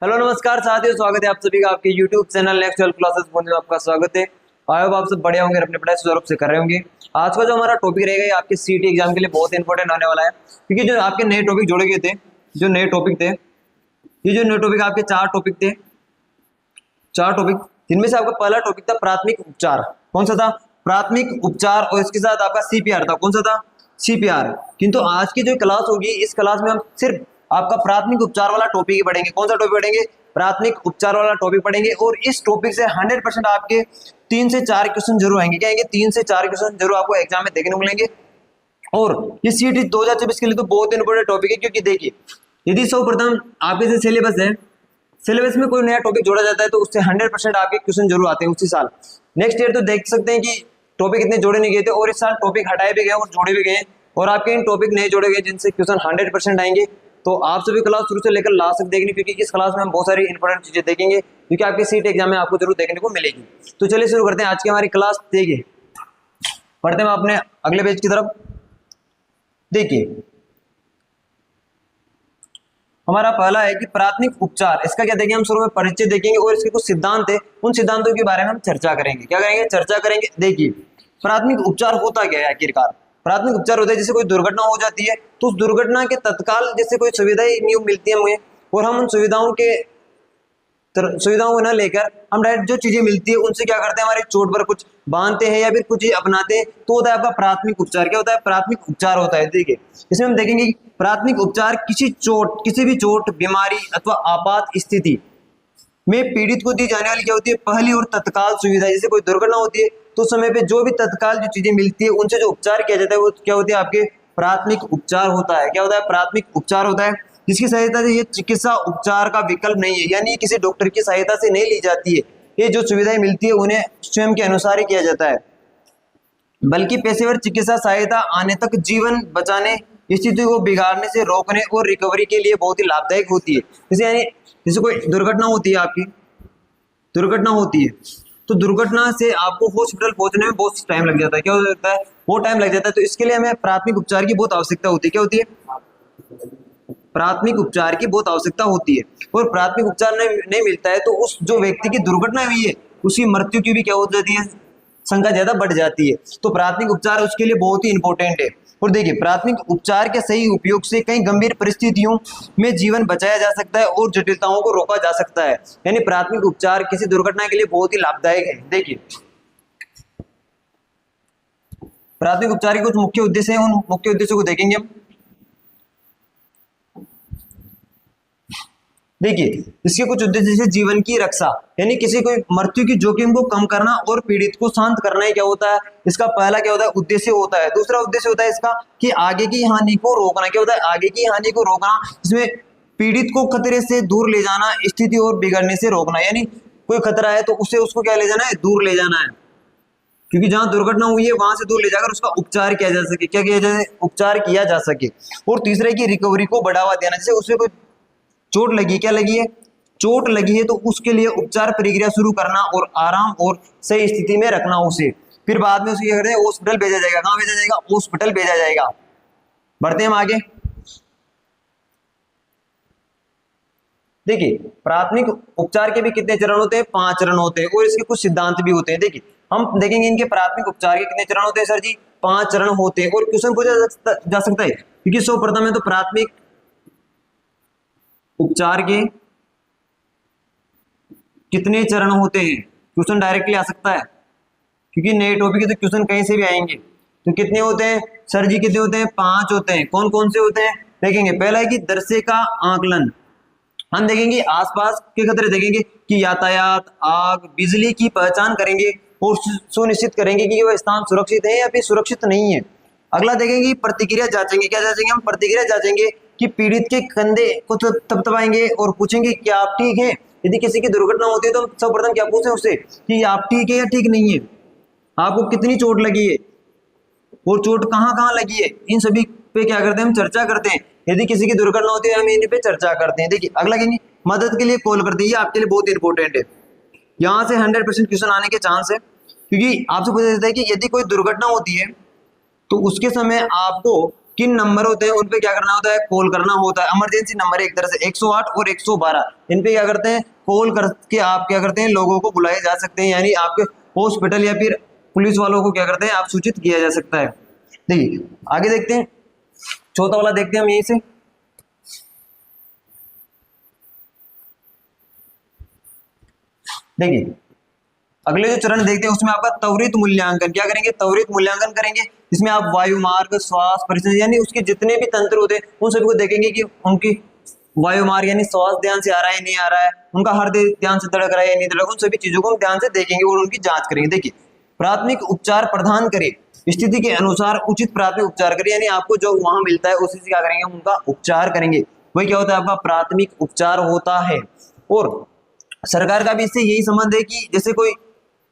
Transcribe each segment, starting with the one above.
Hello नमस्कार साथियों, स्वागत है आप सभी का आपके YouTube channel next level classes में आपका स्वागत है। आई होप आप सब बढ़िया होंगे, अपने पढ़ाई सुचारू रूप से कर रहे होंगे। आज का जो हमारा टॉपिक रहेगा ये आपके सीटी एग्जाम के लिए बहुत इंपॉर्टेंट होने वाला है, क्योंकि जो आपके नए टॉपिक जोड़े गए थे, ये जो नए टॉपिक आपके चार टॉपिक जिनमें से आपका पहला टॉपिक था प्राथमिक उपचार। कौन सा था? प्राथमिक उपचार। और इसके साथ आपका सीपीआर था। कौन सा था? सीपीआर। किंतु आज की जो क्लास होगी, इस क्लास में हम सिर्फ आपका प्राथमिक उपचार वाला टॉपिक ही पढ़ेंगे। कौन सा टॉपिक पढ़ेंगे? प्राथमिक उपचार वाला टॉपिक पढ़ेंगे। और इस टॉपिक से 100% आपके 3 से 4 क्वेश्चन जरूर आएंगे। क्या आएंगे? 3 से 4 क्वेश्चन जरूर आपको एग्जाम में देखने को मिलेंगे। और ये सीटी 2024 के लिए तो बहुत इंपॉर्टेंट टॉपिक है, क्योंकि देखिए, यदि सर्वप्रथम आपके जो सिलेबस है, सिलेबस में कोई नया टॉपिक जोड़ा जाता है तो उससे 100% आपके क्वेश्चन जरूर आते हैं उसी साल। नेक्स्ट ईयर तो देख सकते हैं कि टॉपिक इतने जोड़े नहीं गए थे, और इस साल टॉपिक हटाए भी गए और जोड़े भी गए, और आपके इन टॉपिक नए जोड़े गए जिनसे क्वेश्चन 100% आएंगे। तो आप सभी क्लास शुरू से लेकर लास्ट तक देखनी, क्योंकि इस क्लास में हम बहुत सारी इंपॉर्टेंट चीजें देखेंगे, क्योंकि आपके सीट एग्जाम में आपको जरूर देखने को मिलेगी। तो चलिए शुरू करते हैं आज की हमारी क्लास। देखिए, पढ़ते हैं अपने अगले पेज की तरफ। देखिए, हमारा पहला है कि प्राथमिक उपचार। इसका क्या देखेंगे? हम शुरू में परिचय देखेंगे और इसके कुछ सिद्धांत है, उन सिद्धांतों के बारे में हम चर्चा करेंगे। क्या करेंगे? चर्चा करेंगे। देखिए, प्राथमिक उपचार होता क्या है आखिरकार? प्राथमिक उपचार होता है जैसे कोई दुर्घटना हो जाती है तो उस दुर्घटना के तत्काल जैसे कोई सुविधाएं नहीं मिलती है हमें, और हम उन सुविधाओं को न लेकर हम डायरेक्ट जो चीजें मिलती है उनसे क्या करते हैं, हमारे चोट पर कुछ बांधते हैं या फिर कुछ अपनाते हैं, तो होता है आपका प्राथमिक उपचार। क्या होता है? प्राथमिक उपचार होता है। देखिए, इसमें हम देखेंगे कि प्राथमिक उपचार किसी भी चोट, बीमारी अथवा आपात स्थिति में पीड़ित को दी जाने वाली क्या होती है, पहली और तत्काल सुविधा। जैसे कोई दुर्घटना होती है तो समय पे जो भी तत्काल जो चीजें मिलती है उनसे जो उपचार किया जाता है वो क्या होती है, आपके प्राथमिक उपचार होता है। क्या होता है? प्राथमिक उपचार होता है, जिसकी सहायता से ये चिकित्सा उपचार का विकल्प नहीं है, यानी किसी डॉक्टर की सहायता से नहीं ली जाती है। ये जो सुविधाएं मिलती है उन्हें स्वयं के अनुसार ही किया जाता है, बल्कि पेशेवर चिकित्सा सहायता आने तक जीवन बचाने, स्थिति को बिगाड़ने से रोकने और रिकवरी के लिए बहुत ही लाभदायक होती है। जैसे कोई दुर्घटना होती है, आपकी दुर्घटना होती है तो दुर्घटना से आपको हॉस्पिटल पहुंचने में बहुत टाइम लग जाता है। क्या होता है? वो टाइम लग जाता है। तो इसके लिए हमें प्राथमिक उपचार की बहुत आवश्यकता होती है। क्या होती है? प्राथमिक उपचार की बहुत आवश्यकता होती है। और प्राथमिक उपचार नहीं मिलता है तो उस जो व्यक्ति की दुर्घटना हुई है उसकी मृत्यु की भी क्या हो जाती है, संख्या ज्यादा बढ़ जाती है। तो प्राथमिक उपचार उसके लिए बहुत ही इंपॉर्टेंट है। और देखिए, प्राथमिक उपचार के सही उपयोग से कई गंभीर परिस्थितियों में जीवन बचाया जा सकता है और जटिलताओं को रोका जा सकता है। यानी प्राथमिक उपचार किसी दुर्घटना के लिए बहुत ही लाभदायक है। देखिए, प्राथमिक उपचार के कुछ मुख्य उद्देश्य हैं, उन मुख्य उद्देश्यों को देखेंगे हम। देखिए, इसके कुछ उद्देश्य जैसे जीवन की रक्षा, यानी किसी को मृत्यु की जोखिम को कम करना और पीड़ित को शांत करना ही क्या होता है, इसका पहला क्या होता है, उद्देश्य होता है। दूसरा उद्देश्य होता है इसका कि आगे की हानि को रोकना। क्या होता है? आगे की हानि को रोकना, इसमें पीड़ित को खतरे से दूर ले जाना, स्थिति और बिगड़ने से रोकना। यानी कोई खतरा है तो उससे उसको क्या ले जाना है, दूर ले जाना है, क्योंकि जहां दुर्घटना हुई है वहां से दूर ले जाकर उसका उपचार किया जा सके। क्या किया जाए? उपचार किया जा सके। और तीसरा है कि रिकवरी को बढ़ावा देना। जैसे उसमें कोई चोट लगी, क्या लगी है, चोट लगी है, तो उसके लिए उपचार प्रक्रिया शुरू करना और आराम और सही स्थिति में रखना उसे। फिर बाद में उसे क्या करते हैं, हॉस्पिटल भेजा जाएगा। कहाँ भेजा जाएगा? हॉस्पिटल भेजा जाएगा। बढ़ते हैं हम आगे। देखिए, प्राथमिक उपचार के भी कितने चरण होते हैं? 5 चरण होते हैं, और इसके कुछ सिद्धांत भी होते हैं। देखिए, हम देखेंगे इनके प्राथमिक उपचार के कितने चरण होते हैं। सर जी, 5 चरण होते हैं। और क्वेश्चन पूछा जा सकता है, क्योंकि सर्वप्रथम है तो प्राथमिक उपचार के कितने चरण होते हैं, क्वेश्चन डायरेक्टली आ सकता है, क्योंकि नए टॉपिक है तो क्वेश्चन कहीं से भी आएंगे। तो कितने होते हैं सर जी? कितने होते हैं? 5 होते हैं। कौन कौन से होते हैं देखेंगे। पहला है कि दृश्य का आकलन। हम देखेंगे आसपास के खतरे, देखेंगे कि यातायात, आग, बिजली की पहचान करेंगे और सुनिश्चित करेंगे कि वह स्थान सुरक्षित है या फिर सुरक्षित नहीं है। अगला देखेंगे प्रतिक्रिया जांचेंगे। क्या जांचेंगे हम? प्रतिक्रिया जांचेंगे कि पीड़ित के कंधे को थपथपाएंगे और पूछेंगे क्या आप ठीक है। यदि किसी की दुर्घटना होती है तो सर्वप्रथम क्या पूछें उससे कि आप ठीक है या ठीक नहीं है, आपको कितनी चोट लगी है और चोट कहाँ कहाँ लगी है, इन सभी पे क्या करते हैं हम? चर्चा करते हैं। यदि किसी की दुर्घटना होती है हम इन पे चर्चा करते हैं। देखिए, अगला कहेंगे मदद के लिए कॉल करते हैं। ये आपके लिए बहुत इंपॉर्टेंट है, यहाँ से 100% क्वेश्चन आने के चांस है, क्योंकि आपसे पूछा जाता है कि यदि कोई दुर्घटना होती है तो उसके समय आपको किन नंबर होते हैं उन पे क्या करना होता है, कॉल करना होता है। इमरजेंसी नंबर एक तरह से 108 और 112, इन पे क्या करते हैं, कॉल करके आप क्या करते हैं, लोगों को बुलाए जा सकते हैं, यानी आपके हॉस्पिटल या फिर पुलिस वालों को क्या करते हैं, आप सूचित किया जा सकता है। देखिए आगे देखते हैं, चौथा वाला देखते हैं हम यहीं से। देखिए अगले जो चरण देखते हैं उसमें आपका त्वरित मूल्यांकन, क्या करेंगे, त्वरित मूल्यांकन करेंगे, जिसमें आप वायु मार्ग, श्वास परिस्थिति यानी उसके जितने भी तंत्र होते हैं उन सभी को देखेंगे कि उनकी वायु मार्ग यानी श्वास ध्यान से आ रहा है नहीं आ रहा है, उनका हृदय ध्यान से धड़क रहा है नहीं धड़क, उन सभी चीजों को हम ध्यान से देखेंगे और उनकी जांच करेंगे। देखिए प्राथमिक उपचार प्रदान करें, स्थिति के अनुसार उचित प्राथमिक उपचार करें, यानी आपको जो वहां मिलता है उसी से क्या करेंगे, उनका उपचार करेंगे, वही क्या होता है, आपका प्राथमिक उपचार होता है। और सरकार का भी इससे यही संबंध है कि जैसे कोई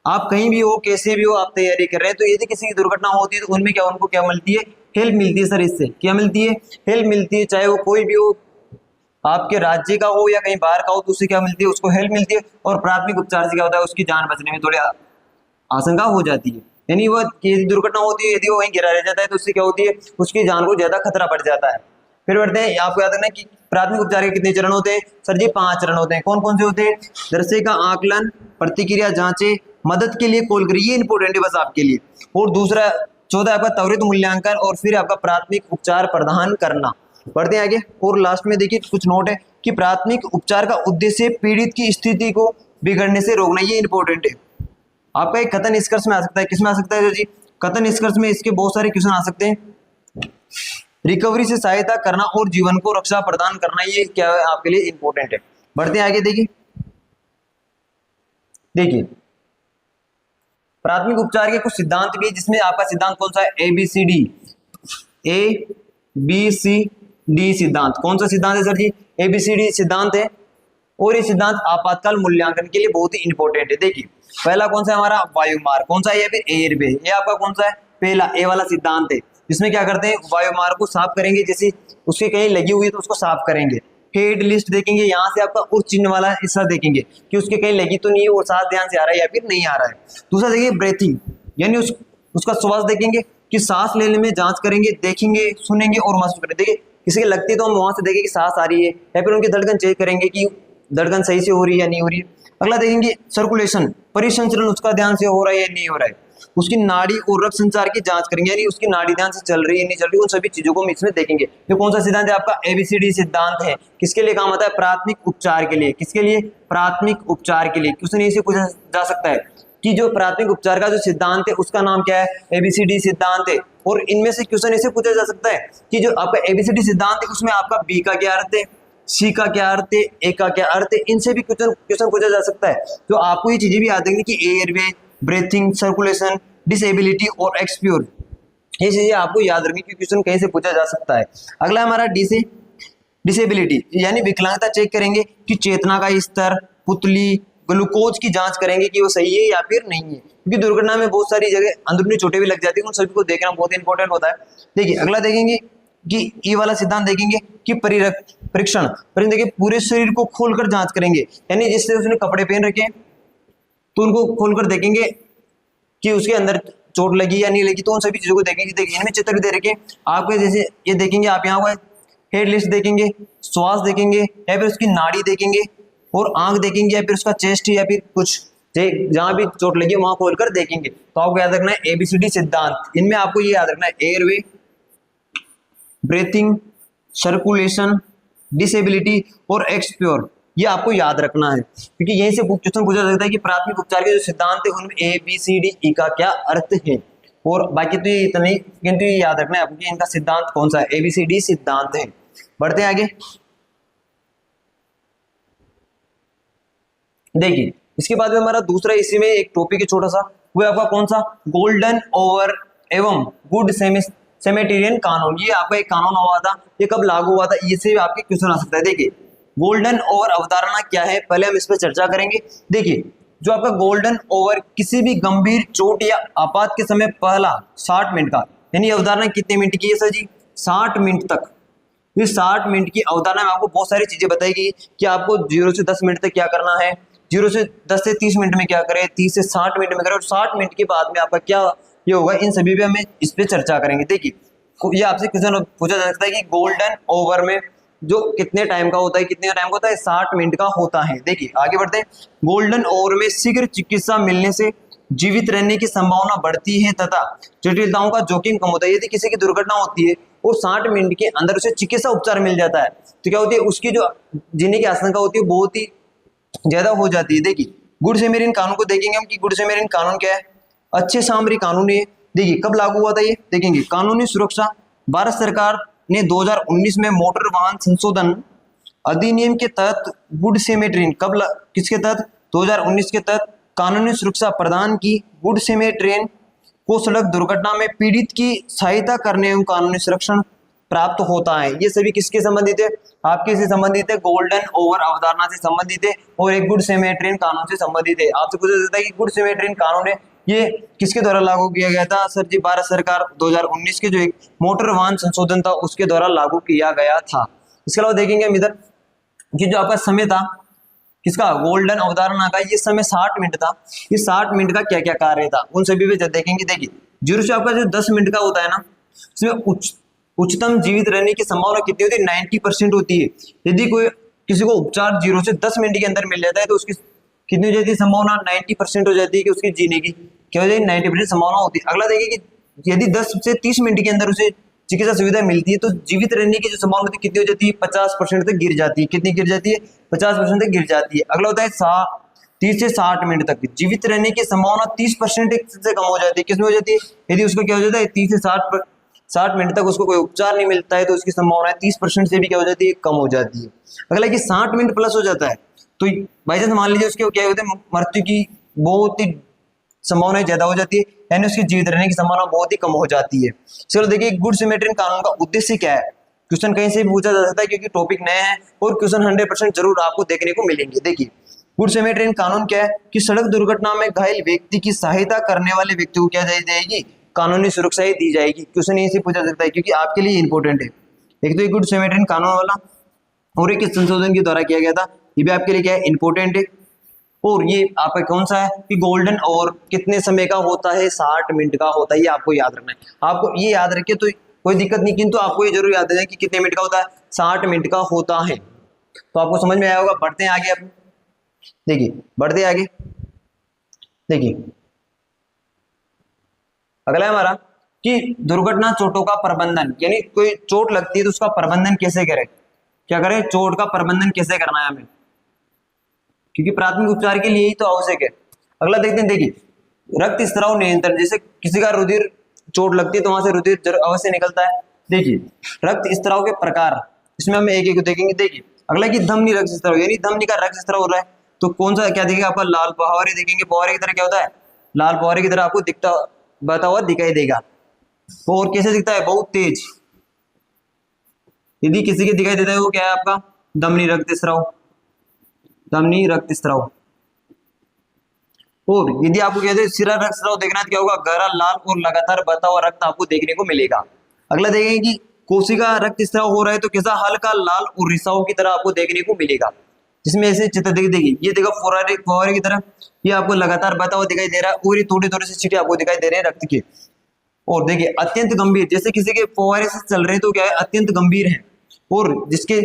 आप कहीं भी हो, कैसे भी हो, आप तैयारी कर रहे हैं, तो यदि किसी की दुर्घटना होती है तो उनमें क्या, उनको क्या मिलती है, हेल्प मिलती है। सर इससे क्या मिलती है, हेल्प मिलती है, चाहे वो कोई भी हो, आपके राज्य का हो या कहीं बाहर का हो, तो उससे क्या मिलती है, उसको हेल्प मिलती है। और प्राथमिक उपचार से क्या होता है, उसकी जान बचने में थोड़ी आशंका हो जाती है, यानी वो दुर्घटना होती है, यदि वो वहीं गिरा रह जाता है तो उससे क्या होती है, उसकी जान को ज्यादा खतरा बढ़ जाता है। फिर बढ़ते हैं, आपको याद रखना कि प्राथमिक उपचार के कितने चरण होते हैं, सर जी 5 चरण होते हैं। कौन कौन से होते हैं, दृश्य का आकलन, प्रतिक्रिया जांचे, मदद के लिए कॉल करिए, ये इंपॉर्टेंट है बस आपके लिए। और दूसरा 14 आपका त्वरित मूल्यांकन, और फिर आपका प्राथमिक उपचार प्रदान करना। बढ़ते हैं आगे, और लास्ट में देखिए कुछ नोट है कि प्राथमिक उपचार का उद्देश्य पीड़ित की स्थिति को बिगड़ने से रोकना, ये इंपॉर्टेंट है। आपका एक कथन निष्कर्ष में आ सकता है, किसमें आ सकता है जी, कथन निष्कर्ष में इसके बहुत सारे क्वेश्चन आ सकते हैं। रिकवरी से सहायता करना और जीवन को रक्षा प्रदान करना, ये क्या है आपके लिए इंपॉर्टेंट है। बढ़ते हैं आगे, देखिए प्राथमिक उपचार के कुछ सिद्धांत भी, जिसमें आपका सिद्धांत कौन सा है, ABCD सिद्धांत। कौन सा सिद्धांत है सर जी, ABCD सिद्धांत है, और ये सिद्धांत आपातकाल मूल्यांकन के लिए बहुत ही इंपॉर्टेंट है। देखिए पहला कौन सा है हमारा, वायु मार्ग, कौन सा है, या फिर एयरवे, ये आपका कौन सा है, पहला ए वाला सिद्धांत है, जिसमें क्या करते हैं, वायु मार्ग को साफ करेंगे, जैसे उसके कहीं लगी हुई है तो उसको साफ करेंगे। हेड लिस्ट देखेंगे, यहाँ से आपका उस चिन्ह वाला हिस्सा देखेंगे कि उसके कहीं लगी तो नहीं है, वो सांस ध्यान से आ रहा है या फिर नहीं आ रहा है। दूसरा देखिए ब्रेथिंग, यानी उसका श्वास देखेंगे कि सांस लेने में जांच करेंगे, देखेंगे, सुनेंगे और महसूस करेंगे। देखिए किसी की लगती है तो हम वहां से देखेंगे कि सांस आ रही है, या फिर उनकी धड़कन चेक करेंगे कि धड़कन सही से हो रही है या नहीं हो रही है। अगला देखेंगे सर्कुलेशन, परिसंचरण उसका ध्यान से हो रहा है या नहीं हो रहा है। उसकी नाड़ी और रक्त संचार की जांच करेंगे, यानी उसकी नाड़ी ध्यान से चल रही है नहीं चल रही, उन सभी चीजों को हम इसमें देखेंगे। ये कौन सा सिद्धांत है, आपका ABCD सिद्धांत है। किसके लिए काम आता है, प्राथमिक उपचार के लिए। किसके लिए, प्राथमिक उपचार के लिए। क्वेश्चन इसे पूछा जा सकता है कि जो प्राथमिक उपचार का जो सिद्धांत है उसका नाम क्या है, ABCD सिद्धांत है। और इनमें से क्वेश्चन इसे पूछा जा सकता है कि जो आपका ABCD सिद्धांत है उसमें आपका B का क्या अर्थ है, C का क्या अर्थ है, A का क्या अर्थ है, इनसे भी क्वेश्चन पूछा जा सकता है। तो आपको ये चीजें भी याद रखनी कि एयरवे, ब्रीथिंग, सर्कुलेशन, डिसेबिलिटी और एक्सप्योर, ये चीजें आपको याद रखनी कि क्वेश्चन कहीं से पूछा जा सकता है। अगला हमारा डी से डिसेबिलिटी, यानी विकलांगता चेक करेंगे कि चेतना का स्तर, पुतली, ग्लूकोज की जांच करेंगे कि वो सही है या फिर नहीं है, क्योंकि दुर्घटना में बहुत सारी जगह अंदरूनी चोटें भी लग जाती है, उन सभी को देखना बहुत इंपॉर्टेंट होता है। देखिए अगला देखेंगे कि ई वाला सिद्धांत देखेंगे कि परीक्षण देखिए पूरे शरीर को खोलकर जांच करेंगे, यानी जिससे उसने कपड़े पहन रखे तो उनको खोलकर देखेंगे कि उसके अंदर चोट लगी या नहीं लगी, तो उन सभी चीजों को देखेंगे। देखिए इनमें चित्र भी दे रखे आपके, जैसे ये देखेंगे आप यहाँ हुआ हेड लिस्ट देखेंगे, श्वास देखेंगे, या फिर उसकी नाड़ी देखेंगे, और आंख देखेंगे, या फिर उसका चेस्ट, या फिर कुछ जहां भी चोट लगी है वहां खोलकर देखेंगे। तो आपको याद रखना है ABCD सिद्धांत। इनमें आपको ये याद रखना है एयरवे, ब्रीथिंग, सर्कुलेशन, डिसेबिलिटी और एक्सप्योर, ये आपको याद रखना है, क्योंकि यहीं से क्वेश्चन पूछा जाता है कि प्राथमिक उपचार के जो सिद्धांत है उनमें ABCD का क्या अर्थ है। और बाकी तो ये इतना ही, किंतु ये याद रखना है आपको कि इनका सिद्धांत कौन सा है, ABCD सिद्धांत है। बढ़ते हैं आगे, देखिए इसके बाद में हमारा दूसरा इसी में एक टॉपिक है छोटा सा, वो आपका कौन सा, गोल्डन ओवर एवं गुड सेमेटेरियन कानून। ये आपका एक कानून हुआ था, ये कब लागू हुआ था, इससे आपके क्वेश्चन आ सकता है। देखिए गोल्डन ओवर अवधारणा क्या है, पहले हम इस पर चर्चा करेंगे। देखिए जो आपका गोल्डन ओवर किसी भी गंभीर चोट या आपात के समय पहला 60 मिनट का, यानी अवधारणा कितने मिनट की है सर जी, 60 मिनट तक। इस 60 मिनट की अवधारणा में आपको बहुत सारी चीजें बताएगी कि आपको 0 से 10 मिनट तक क्या करना है, 0 से 10 से 30 मिनट में क्या करें, 30 से 60 मिनट में करें, और 60 मिनट के बाद में आपका क्या ये होगा, इन सभी पे हमें इस पे चर्चा करेंगे। देखिए ये आपसे क्वेश्चन पूछा जा सकता है कि गोल्डन ओवर में जो कितने टाइम का होता है, कितने टाइम का होता है, 60 मिनट का होता है। देखिए आगे बढ़ते हैं। गोल्डन ओवर में शीघ्र चिकित्सा मिलने से जीवित रहने की संभावना बढ़ती है तथा जटिलताओं का जोखिम कम होता है। यदि किसी की दुर्घटना होती है और 60 मिनट के अंदर उसे चिकित्सा उपचार मिल जाता है तो क्या होती है, उसकी जो जीने की आशंका होती है बहुत ही ज्यादा हो जाती है। देखिए गुड सेमेरियन कानून को देखेंगे हम कि गुड सेमेरियन कानून क्या है। अच्छे सामरिक कानून है। देखिए कब लागू हुआ था ये देखेंगे। कानूनी सुरक्षा, भारत सरकार ने 2019 में मोटर वाहन संशोधन अधिनियम के तहत गुड सेमेट्रियन किसके तहत 2019 के तहत कानूनी सुरक्षा प्रदान की। गुड सेमेट्रियन को सड़क दुर्घटना में पीड़ित की सहायता करने एवं कानूनी संरक्षण प्राप्त होता है। ये सभी किसके संबंधित है, आपके से संबंधित है, गोल्डन ओवर अवधारणा से संबंधित है और एक गुड सेमेट्रियन कानून से संबंधित है। आपसे पूछा जाता है कि गुड सेमेट्रियन कानून है ये किसके द्वारा लागू किया गया था। सर जी भारत सरकार 2019 के जो एक मोटर वाहन संशोधन था उसके द्वारा लागू किया गया था। इसके अलावा देखेंगे हम इधर कि जो आपका समय था किसका, गोल्डन अवधारणा का, ये समय 60 मिनट था। इस 60 मिनट का क्या क्या कार्य था उन सभी पे देखेंगे। देखिए जीरो से आपका जो 10 मिनट का होता है ना, उसमें उच्चतम जीवित रहने की संभावना कितनी होती है, 90% होती है। यदि कोई किसी को उपचार 0 से 10 मिनट के अंदर मिल जाता है तो उसकी कितनी हो जाती है संभावना, 90% हो जाती है कि उसकी जीने की क्या हो जाएगी, 90% संभावना होती है। अगला देखिए कि यदि 10 से 30 मिनट के अंदर उसे चिकित्सा सुविधा मिलती है तो जीवित रहने की जो संभावना होती है कितनी हो जाती है, 50% तक गिर जाती है। कितनी गिर जाती है, 50% तक गिर जाती है। अगला होता है 30 से 60 मिनट तक जीवित रहने की संभावना 30% से कम हो जाती है। किसमें हो जाती है, यदि उसका क्या हो जाता है 30 से 60 मिनट तक उसको कोई उपचार नहीं मिलता है तो उसकी संभावना 30% से भी क्या हो जाती है, कम हो जाती है। अगला कि 60 मिनट प्लस हो जाता है तो बाई चांस मान लीजिए उसके क्या होते हैं, मृत्यु की बहुत ही संभावना ज्यादा हो जाती है, यानी उसकी जीवित रहने की संभावना बहुत ही कम हो जाती है। चलो देखिए गुड सेमेट्रियन कानून का उद्देश्य क्या है, क्वेश्चन कहीं से भी पूछा जा सकता है क्योंकि टॉपिक नया है और क्वेश्चन 100% जरूर आपको देखने को मिलेंगे। देखिए गुड सेमेट्रियन कानून क्या है कि सड़क दुर्घटना में घायल व्यक्ति की सहायता करने वाले व्यक्ति को क्या दी जाएगी, कानूनी सुरक्षा ही दी जाएगी। क्वेश्चन यहीं से पूछा सकता है क्योंकि आपके लिए इंपॉर्टेंट है। एक तो ये गुड सेमेट्रियन कानून वाला और एक संशोधन के द्वारा किया गया था, ये भी आपके लिए क्या है, इंपॉर्टेंट है। और ये आपका कौन सा है कि गोल्डन और कितने समय का होता है, 60 मिनट का होता है। ये आपको याद रखना है। आपको ये याद रखिए तो कोई दिक्कत नहीं, किंतु आपको ये जरूर याद रखना कि कितने मिनट का होता है, 60 मिनट का होता है। तो आपको समझ में आया होगा। बढ़ते हैं आगे। आप देखिए बढ़ते आगे। देखिए अगला है हमारा कि दुर्घटना चोटों का प्रबंधन, यानी कोई चोट लगती है तो उसका प्रबंधन कैसे करें, क्या करें, चोट का प्रबंधन कैसे करना है हमें, क्योंकि प्राथमिक उपचार के लिए ही तो आवश्यक है। अगला देखते हैं। देखिए रक्त स्राव नियंत्रण, जैसे किसी का रुधिर चोट लगती है तो वहां से रुधिर अवश्य निकलता है। देखिए रक्त स्राव के प्रकार, इसमें हम एक एक देखेंगे। देखिए अगला कि धमनी रक्त स्राव, यानी धमनी का रक्त स्राव हो रहा है तो कौन सा क्या देखेगा, आपका लाल फव्वारे देखेंगे। फव्वारे की तरह क्या होता है, लाल फव्वारे की तरह आपको दिखता बता हुआ दिखाई देगा। और कैसे दिखता है, बहुत तेज। यदि किसी के दिखाई देता है वो क्या है आपका धमनी रक्त स्राव, धमनी रक्त स्राव। और यदि आपको कहते हैं सिरा रक्त स्राव देखना है तो क्या होगा, गहरा लाल और लगातार बहता हुआ रक्त आपको देखने को मिलेगा। अगला देखेंगे कि कोशिका रक्त स्राव हो रहा है तो कैसा हल्का लाल और रिसाव की तरह आपको देखने को मिलेगा, जिसमें ऐसे चित्र देखिए ये देखो फव्वारे की तरह ये आपको लगातार बहता हुआ दिखाई दे रहा है और ये थोड़े थोड़े से छींटे आपको दिखाई दे रहे हैं रक्त के। और देखिए अत्यंत गंभीर, जैसे किसी के फव्वारे से चल रहे हैं तो क्या है अत्यंत गंभीर है, और जिसके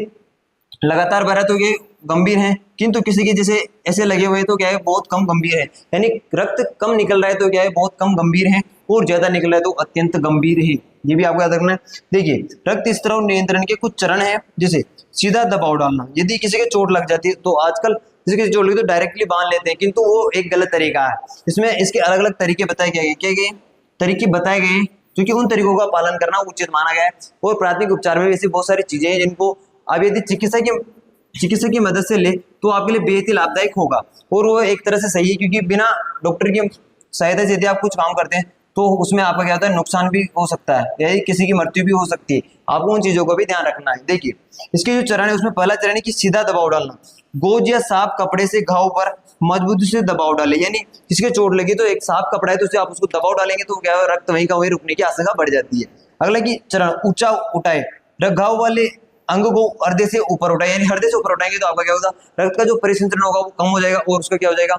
लगातार बह रहा है तो ये गंभीर है, किंतु किसी के जैसे ऐसे लगे हुए तो क्या है बहुत कम गंभीर है। यानी रक्त कम निकल रहा है तो क्या है बहुत कम गंभीर है, और ज्यादा निकल रहा है तो अत्यंत गंभीर है। ये भी आपको याद रखना है। देखिए रक्त स्राव नियंत्रण के कुछ चरण है, जैसे सीधा दबाव डालना। यदि किसी के चोट लग जाती है तो आजकल किसी की चोट लगी तो डायरेक्टली बांध लेते हैं, किंतु वो एक गलत तरीका है। इसमें इसके अलग अलग तरीके बताए गए, क्या गए तरीके बताए गए क्योंकि उन तरीकों का पालन करना उचित माना गया है। और प्राथमिक उपचार में ऐसी बहुत सारी चीजें हैं जिनको अब यदि चिकित्सक की मदद से ले तो आपके लिए बेहद ही लाभदायक होगा, और वो एक तरह से सही है क्योंकि बिना डॉक्टर की सहायता से यदि आप कुछ काम करते हैं तो उसमें आपका क्या होता है नुकसान भी हो सकता है, यानी किसी की मृत्यु भी हो सकती है। आपको उन चीजों का भी ध्यान रखना है। देखिए इसके जो चरण है उसमें पहला चरण है कि सीधा दबाव डालना। गोज या साफ कपड़े से घाव पर मजबूती से दबाव डाले, यानी किसके चोट लगी तो एक साफ कपड़ा है तो उससे आप उसको दबाव डालेंगे तो क्या है रक्त वहीं का वहीं रुकने की आशंका बढ़ जाती है। अगला की चरण ऊंचा उठाए, घाव वाले अंग को हृदय से ऊपर उठाए, यानी हृदय से ऊपर उठाएंगे तो आपका क्या होगा रक्त का जो परिसंचरण होगा वो कम हो जाएगा और उसका क्या हो जाएगा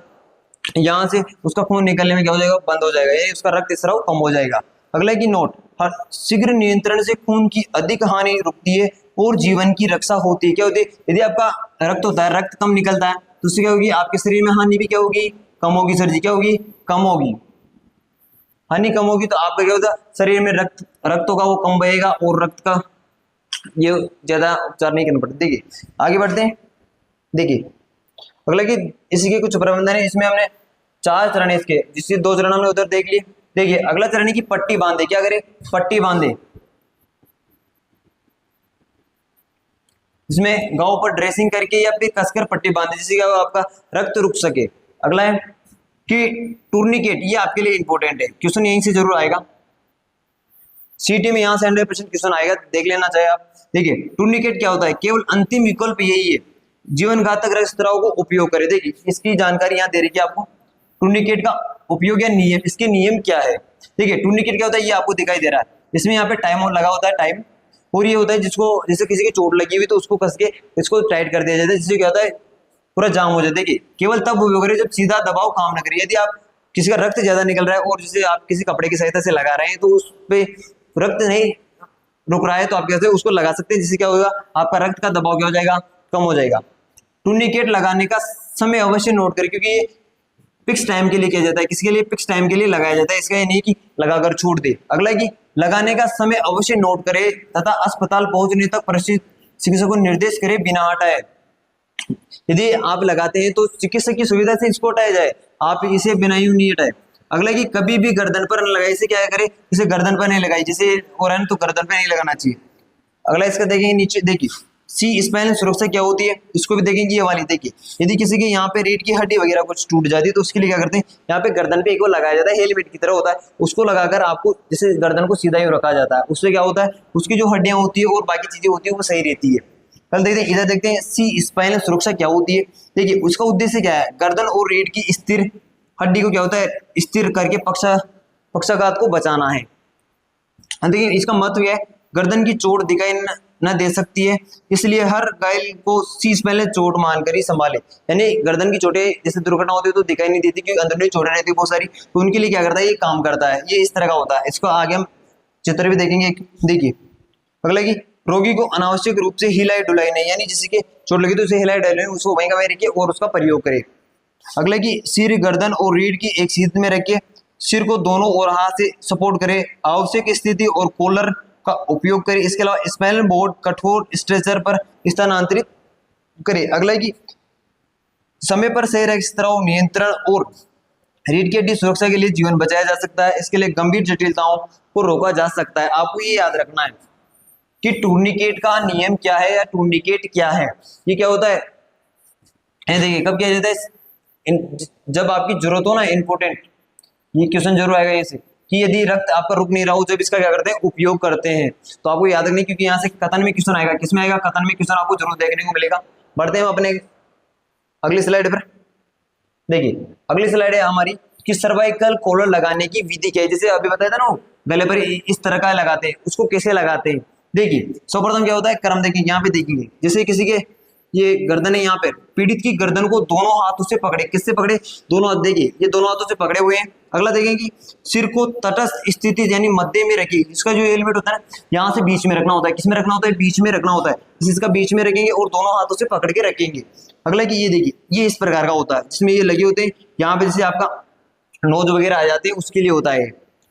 यहाँ से उसका खून निकलने में क्या हो जाएगा बंद हो जाएगा, यानी उसका रक्त स्राव कम हो जाएगा। अगला की नोट, हर शीघ्र नियंत्रण से खून की अधिक हानि रुकती है और जीवन की रक्षा होती है। क्या होती है, यदि आपका रक्त होता है, रक्त कम निकलता है तो उससे क्या होगी, आपके शरीर में हानि भी क्या होगी, कम होगी। सर जी क्या होगी, कम होगी, हानि कम होगी तो आपका क्या होता है, शरीर में रक्त होगा वो कम बहेगा और रक्त का ये ज्यादा उपचार नहीं करना पड़ता। देखिए आगे बढ़ते हैं। देखिए अगला कि इसी के कुछ प्रबंधन है, इसमें हमने 4 चरण है इसके, जिससे 2 चरण हमने उधर देख लिए। देखिए अगला चरण है कि पट्टी बांधे। क्या करे, पट्टी बांधे, इसमें गांव पर ड्रेसिंग करके या फिर कसकर पट्टी बांधे जिससे क्या आपका रक्त रुक सके। अगला है कि टूर्निकेट, ये आपके लिए इंपॉर्टेंट है, क्वेश्चन यहीं से जरूर आएगा, सीटी में यहाँ से 100% क्वेश्चन आएगा, देख लेना चाहिए आप। देखिए टूर्निकेट क्या होता है, केवल अंतिम विकल्प यही है, जीवन घातक रक्तस्राव को उपयोग करे। देखिए इसकी जानकारी यहाँ दे रही है आपको, टूर्निकेट का उपयोग या नियम, इसके नियम क्या है। देखिए टूर्निकेट क्या होता है, ये आपको दिखाई दे रहा है, इसमें यहाँ पे टाइम लगा होता है, टाइम, और ये होता है जिसको, जैसे किसी की चोट लगी हुई तो उसको कस के इसको टाइट कर दिया जाता है, जिससे क्या होता है पूरा जाम हो जाता है। देखिए केवल तब उपयोग करे जब सीधा दबाव काम न करे। यदि आप किसी का रक्त ज्यादा निकल रहा है और जिसे आप किसी कपड़े की सहायता से लगा रहे हैं तो उस पे रक्त नहीं रुक रहा है तो आप कैसे उसको लगा सकते हैं, जिससे क्या होगा, आपका रक्त का दबाव क्या हो जाएगा, कम हो जाएगा। टूर्निकेट लगाने का समय अवश्य नोट करें, क्योंकि ये फिक्स टाइम के लिए किया जाता है, किसी के लिए फिक्स टाइम के लिए लगाया जाता है, इसका ये नहीं कि लगाकर छूट दे। अगला कि लगाने का समय अवश्य नोट करे तथा अस्पताल पहुंचने तक प्रशिक्षित चिकित्सक को निर्देश करे बिना हटाए। यदि आप लगाते हैं तो चिकित्सक की सुविधा से इसको हटाया जाए, आप इसे बिना यूं नहीं हटाए। अगला कि कभी भी गर्दन पर न लगाए, इसे क्या करे, इसे गर्दन पर नहीं लगाई, जैसे और तो गर्दन पर नहीं लगाना चाहिए। अगला इसका देखेंगे नीचे, देखिए सी स्पाइनल सुरक्षा क्या होती है, इसको भी देखेंगे। ये वाली देखिए, यदि किसी के यहाँ पे रीढ़ की हड्डी वगैरह कुछ टूट जाती है तो उसके लिए क्या करते हैं, यहाँ पे गर्दन पे एक वो लगाया जाता है, हेलमेट की तरह होता है, उसको लगाकर आपको जैसे गर्दन को सीधा ही रखा जाता है, उससे क्या होता है, उसकी जो हड्डियां होती है और बाकी चीजें होती है वो सही रहती है। कल देखते हैं, इधर देखते हैं सी स्पाइनल सुरक्षा क्या होती है। देखिए उसका उद्देश्य क्या है, गर्दन और रीढ़ की स्थिर हड्डी को क्या होता है, स्थिर करके पक्षाघात को बचाना है। देखिए इसका महत्व है, गर्दन की चोट दिखाई न दे सकती है, इसलिए हर घायल को सी स्पाइनल चोट मानकर ही संभाले। यानी गर्दन की चोटें जैसे दुर्घटना होती है तो दिखाई नहीं देती क्योंकि अंदरूनी चोटें रहती है बहुत सारी, तो उनके लिए क्या करता है, ये काम करता है, ये इस तरह का होता है। इसको आगे हम चित्र भी देखेंगे। देखिए अगला की रोगी को अनावश्यक रूप से हिलाई डुलाई नहीं, यानी जिसके चोट लगी तो उसे हिलाई डुलाई, उसको वहीं का वहीं रखिए और उसका प्रयोग करे। अगला की सिर, गर्दन और रीढ़ की एक सीध में रखिए, सिर को दोनों ओर हाथ से सपोर्ट करे, आवश्यक स्थिति और कॉलर का उपयोग करे। इसके अलावा स्पाइनल बोर्ड कठोर स्ट्रेचर पर स्थानांतरित करे। अगला की समय पर सही रक्तस्राव नियंत्रण और रीढ़ की हड्डी सुरक्षा के लिए जीवन बचाया जा सकता है, इसके लिए गंभीर जटिलताओं को रोका जा सकता है। आपको ये याद रखना है कि टूर्निकेट का नियम क्या है या टूर्निकेट क्या है। ये क्या होता है, देखिए कब किया जाता है, जब आपकी जरूरत हो ना, इंपॉर्टेंट ये क्वेश्चन जरूर आएगा ये से, कि यदि रक्त आपका रुक नहीं रहा हो, जब इसका क्या करते हैं, उपयोग करते हैं। तो आपको याद रखनी, क्योंकि यहाँ से कथन में क्वेश्चन आएगा, किसमें आएगा, कथन में क्वेश्चन आपको जरूर देखने को मिलेगा। बढ़ते हैं अपने अगली स्लाइड पर। देखिए अगली स्लाइड है हमारी कि सर्वाइकल कॉलर लगाने की विधि क्या है। जैसे अभी बताया था ना, गले पर इस तरह का लगाते हैं, उसको कैसे लगाते हैं। देखिए सर्वप्रथम क्या होता है, क्रम देखिए, यहाँ पे देखेंगे जैसे किसी के ये गर्दन है, यहाँ पे पीड़ित की गर्दन को दोनों हाथों से पकड़े, किससे पकड़े, दोनों हाथ, देखिए ये दोनों हाथों से पकड़े हुए हैं। अगला देखेंगे कि सिर को तटस्थ स्थिति यानी मध्य में रखिए, इसका जो हेलमेट होता है ना, यहाँ से बीच में रखना होता है, किसमें रखना होता है, बीच में रखना होता है, इसका बीच में रखेंगे और दोनों हाथों से पकड़ के रखेंगे। अगला कि ये देखिए, ये इस प्रकार का होता है, जिसमें ये लगे होते हैं, यहाँ पे जैसे आपका नोज वगैरह आ जाते हैं, उसके लिए होता है।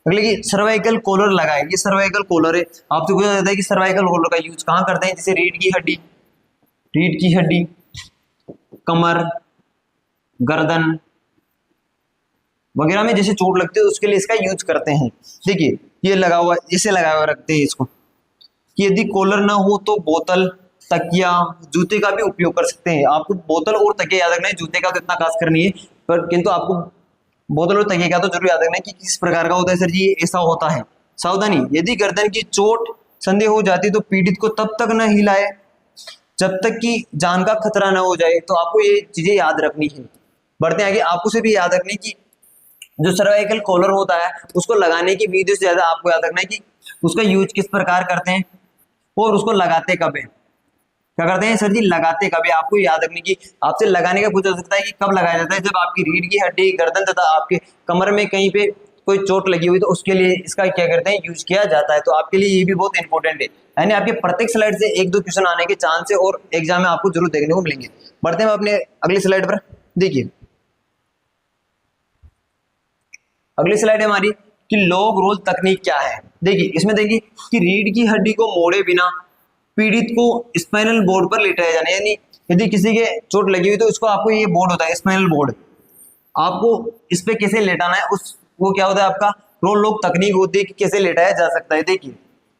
अगले की सर्वाइकल कॉलर लगाए, ये सर्वाइकल कॉलर है। आपसे पूछा जाता है कि सर्वाइकल कॉलर का यूज कहाँ करते हैं, जैसे रीढ़ की हड्डी, कमर, गर्दन वगैरह में जैसे चोट लगती है उसके लिए इसका यूज करते हैं। देखिए ये लगा हुआ, इसे लगा हुआ रखते हैं इसको, कि यदि कॉलर ना हो तो बोतल, तकिया, जूते का भी उपयोग कर सकते हैं। आपको बोतल और तकिया याद रखना है, जूते का तो इतना खास कर नहीं है, पर किंतु आपको बोतल और तकिया का तो जरूर याद रखना है कि किस प्रकार का होता है। सर जी ऐसा होता है। सावधानी, यदि गर्दन की चोट संदेह हो जाती तो पीड़ित को तब तक न हिलाए जब तक कि जान का खतरा न हो जाए। तो आपको ये चीजें याद रखनी है। बढ़ते आगे, आपको से भी याद रखनी कि जो सर्वाइकल कॉलर होता है उसको लगाने की विधि से ज्यादा आपको याद रखना है कि उसका यूज किस प्रकार करते हैं और उसको लगाते कब है। क्या करते हैं सर जी, लगाते कब है। आपको याद रखने की, आपसे लगाने का पूछा जा सकता है कि कब लगाया जाता है, जब आपकी रीढ़ की हड्डी, गर्दन तथा आपके कमर में कहीं पे कोई चोट लगी हुई तो उसके लिए इसका क्या करते हैं, यूज किया जाता है। तो आपके लिए ये भी बहुत इंपॉर्टेंट है, यानी आपके प्रत्येक स्लाइड से एक दो क्वेश्चन आने के चांस है और एग्जाम में आपको जरूर देखने को मिलेंगे। बढ़ते हैं अपने अगली स्लाइड पर। देखिए अगली स्लाइड है हमारी कि लॉग रोल तकनीक क्या है। देखिए इसमें देखिए कि रीढ़ की हड्डी को मोड़े बिना पीड़ित को स्पाइनल बोर्ड पर लेटाया जाना, यानी यदि किसी के चोट लगी हुई तो उसको आपको ये बोर्ड होता है स्पाइनल बोर्ड, आपको इस पे कैसे लेटाना है उस वो क्या होता है आपका रोल लॉक तकनीक होती है कि कैसे लेटाया जा सकता है। देखिए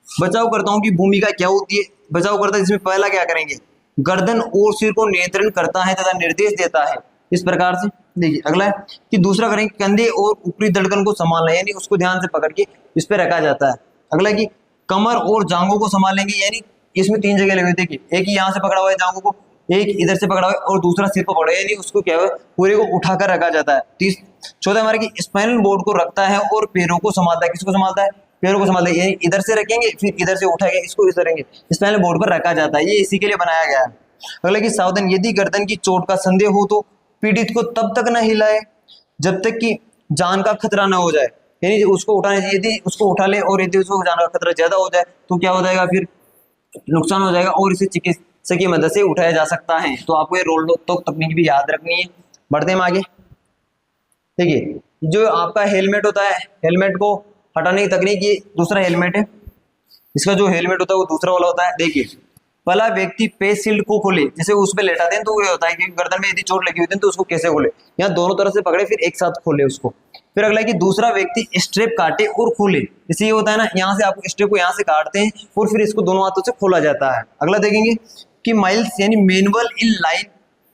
बचाव करता हूं की भूमिका क्या होती है। बचाव करता है जिसमें पहला क्या करेंगे, गर्दन और सिर को नियंत्रण करता है तथा निर्देश देता है इस प्रकार से। देखिए अगला है कि दूसरा करेंगे कंधे और ऊपरी धड़कन को संभालना, यानी उसको ध्यान से पकड़ के इस पे रखा जाता है। अगला कि कमर और जांघों को संभालेंगे, यानी इसमें तीन जगह लगे। देखिए एक यहाँ से पकड़ा हुआ है जांघों को, एक इधर से पकड़ा हुआ है और दूसरा सिर पर पकड़ा है, यानी उसको क्या है पूरे को उठाकर रखा जाता है। चौथा हमारे की स्पाइनल बोर्ड को रखता है और पैरों को संभालता है। किसको संभालता है, पैरों को संभालता है, यानी इधर से रखेंगे फिर इधर से उठाएंगे, इसको इस करेंगे, स्पाइनल बोर्ड पर रखा जाता है, ये इसी के लिए बनाया गया है। अगला कि सावधान, यदि गर्दन की चोट का संदेह हो तो पीड़ित को तब तक न हिलाए जब तक कि जान का खतरा न हो जाए, यानी उसको उठाने चाहिए, यदि उसको उठा ले और यदि उसको जान का खतरा ज्यादा हो जाए तो क्या हो जाएगा, फिर नुकसान हो जाएगा और इसे चिकित्सक की मदद से उठाया जा सकता है। तो आपको ये रोल तो तकनीक भी याद रखनी है। बढ़ते हैं आगे। देखिए जो आपका हेलमेट होता है, हेलमेट को हटाने की तकनीक, ये दूसरा हेलमेट है, इसका जो हेलमेट होता है वो दूसरा वाला होता है। देखिए पहला व्यक्ति फेस शील्ड को खोले, जैसे उस पे लेटाते हैं तो ये होता है कि गर्दन में यदि चोट लगी हुई है तो उसको कैसे खोले, यहाँ दोनों तरफ से पकड़े फिर एक साथ खोले उसको। फिर अगला है कि दूसरा व्यक्ति स्ट्रेप काटे और खोले, जैसे ये होता है ना, यहाँ से आप स्ट्रेप को यहाँ से काटते हैं और फिर इसको दोनों हाथों से खोला जाता है। अगला देखेंगे कि माइल्स यानी मैनुअल इन लाइन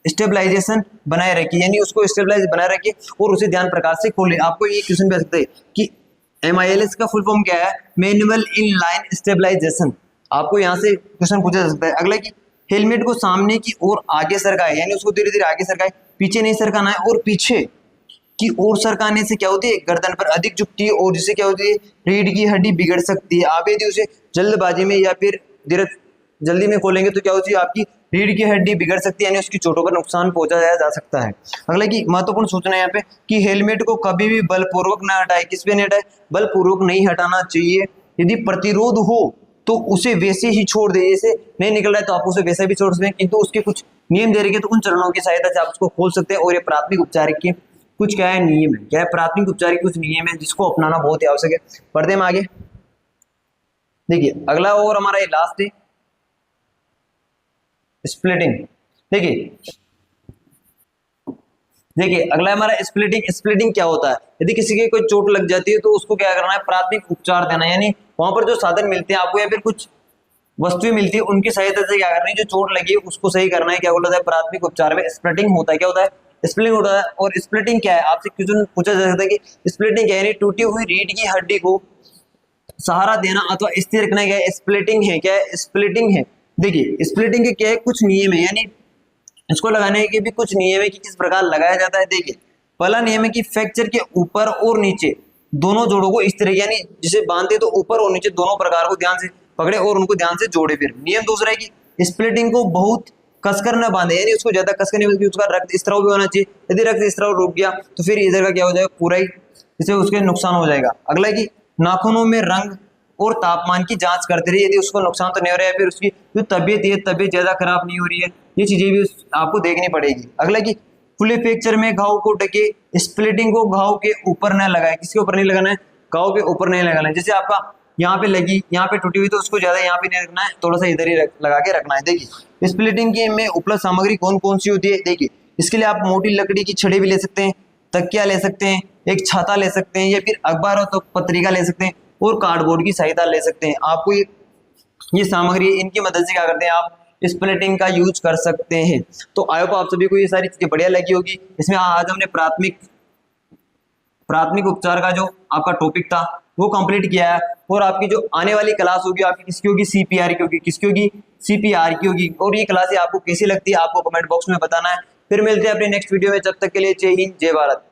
स्टेबलाइजेशन बनाए रखिए, यानी उसको स्टेबलाइज बनाए रखिए और उसे ध्यान प्रकाश से खोले। आपको ये क्वेश्चन भी आ सकता है कि MILS का फुल फॉर्म क्या है, मैनुअल इन लाइन स्टेबलाइजेशन, आपको यहाँ से क्वेश्चन पूछा जा सकता है। अगला कि हेलमेट को सामने की ओर आगे सरकाए, यानी उसको धीरे धीरे आगे सरकाए, पीछे नहीं सरकाना है, और पीछे की ओर सरकाने से क्या होती है, गर्दन पर अधिक झुकती है और जिससे क्या होती है, रीढ़ की हड्डी बिगड़ सकती है। आप यदि उसे जल्दबाजी में या फिर धीरे जल्दी में खोलेंगे तो क्या होती है, आपकी रीढ़ की हड्डी बिगड़ सकती है, यानी उसकी चोटों पर नुकसान पहुंचाया जा सकता है। अगला की महत्वपूर्ण सूचना है यहाँ पे कि हेलमेट को कभी भी बलपूर्वक न हटाए। किस पे नहीं हटाए, बलपूर्वक नहीं हटाना चाहिए। यदि प्रतिरोध हो तो उसे वैसे ही छोड़ दे, जैसे नहीं निकल रहा है तो आप उसे वैसे भी छोड़ सकते हैं, किंतु उसके कुछ नियम दे रखे तो उन चरणों की सहायता से आप उसको खोल सकते हैं। और ये प्राथमिक उपचार के कुछ क्या है नियम है, क्या है प्राथमिक उपचार के कुछ नियम है जिसको अपनाना बहुत ही आवश्यक है। पढ़ते हैं आगे। देखिए अगला और हमारा ये लास्ट है स्प्लिटिंग। देखिए अगला हमारा स्प्लिटिंग। स्प्लिटिंग क्या होता है, यदि किसी की कोई चोट लग जाती है तो उसको क्या करना है, प्राथमिक उपचार देना, यानी वहां पर जो साधन मिलते हैं आपको या फिर कुछ वस्तुएं मिलती है उनकी सहायता से क्या करना है, जो चोट लगी है उसको सही करना है। क्या बोला जाता है, प्राथमिक उपचार में स्प्लिटिंग होता है। क्या होता है, स्प्लिटिंग होता है। और स्प्लिटिंग क्या है, आपसे क्वेश्चन पूछा जा सकता है कि स्प्लिटिंग क्या है, यानी टूटी हुई रीढ़ की हड्डी को सहारा देना अथवा स्थिर रखना, क्या है स्प्लिटिंग है। क्या है स्प्लिटिंग है। देखिए स्प्लिटिंग के क्या है, कुछ नियम है, यानी इसको लगाने के भी कुछ नियम है कि किस प्रकार लगाया जाता है। देखिए पहला नियम है कि फ्रैक्चर के ऊपर और नीचे दोनों जोड़ों को इस तरह, यानी जिसे बांधते तो ऊपर और नीचे दोनों प्रकार को ध्यान से पकड़े और उनको ध्यान से जोड़े। फिर नियम दूसरा है कि स्प्लिटिंग को बहुत कसकर न बांधे, यानी उसको ज्यादा कसकर नहीं, बल्कि उसका रक्त स्त्राव भी होना चाहिए। यदि रक्त स्त्राव रुक गया तो फिर इधर का क्या हो जाएगा, पूरा ही इससे उसके नुकसान हो जाएगा। अगला है कि नाखूनों में रंग और तापमान की जांच करते रहिए, यदि उसको नुकसान तो नहीं हो रहा है, फिर उसकी जो तबीयत है तबीयत ज्यादा खराब नहीं हो रही है, ये चीजें भी आपको देखनी पड़ेगी। अगला कि खुले फ्रैक्चर में घाव को ढके, स्प्लिटिंग को घाव के ऊपर न लगाए। किसके ऊपर नहीं लगाना है, घाव के ऊपर नहीं लगाना है। जैसे आपका यहाँ पे लगी, यहाँ पे टूटी हुई तो उसको ज्यादा यहाँ पे नहीं रखना है, थोड़ा सा इधर ही लगा के रखना है। देखिए स्प्लिटिंग के में उपलब्ध सामग्री कौन कौन सी होती है। देखिए इसके लिए आप मोटी लकड़ी की छड़ी भी ले सकते हैं, तकिया ले सकते हैं, एक छाता ले सकते हैं, या फिर अखबार हो तो पत्रिका ले सकते हैं और कार्डबोर्ड की सहायता ले सकते हैं। आपको ये सामग्री इनकी मदद से क्या करते हैं, आप स्प्लिटिंग का यूज कर सकते हैं। तो आई होप आप सभी को ये सारी चीजें बढ़िया लगी होगी। इसमें आज हमने प्राथमिक उपचार का जो आपका टॉपिक था वो कंप्लीट किया है। और आपकी जो आने वाली क्लास होगी आपकी किसकी होगी, CPR की होगी। किसकी होगी, CPR की होगी। और ये क्लास आपको कैसी लगती है आपको कमेंट बॉक्स में बताना है। फिर मिलते हैं अपने नेक्स्ट वीडियो में, जब तक के लिए जय हिंद जय भारत।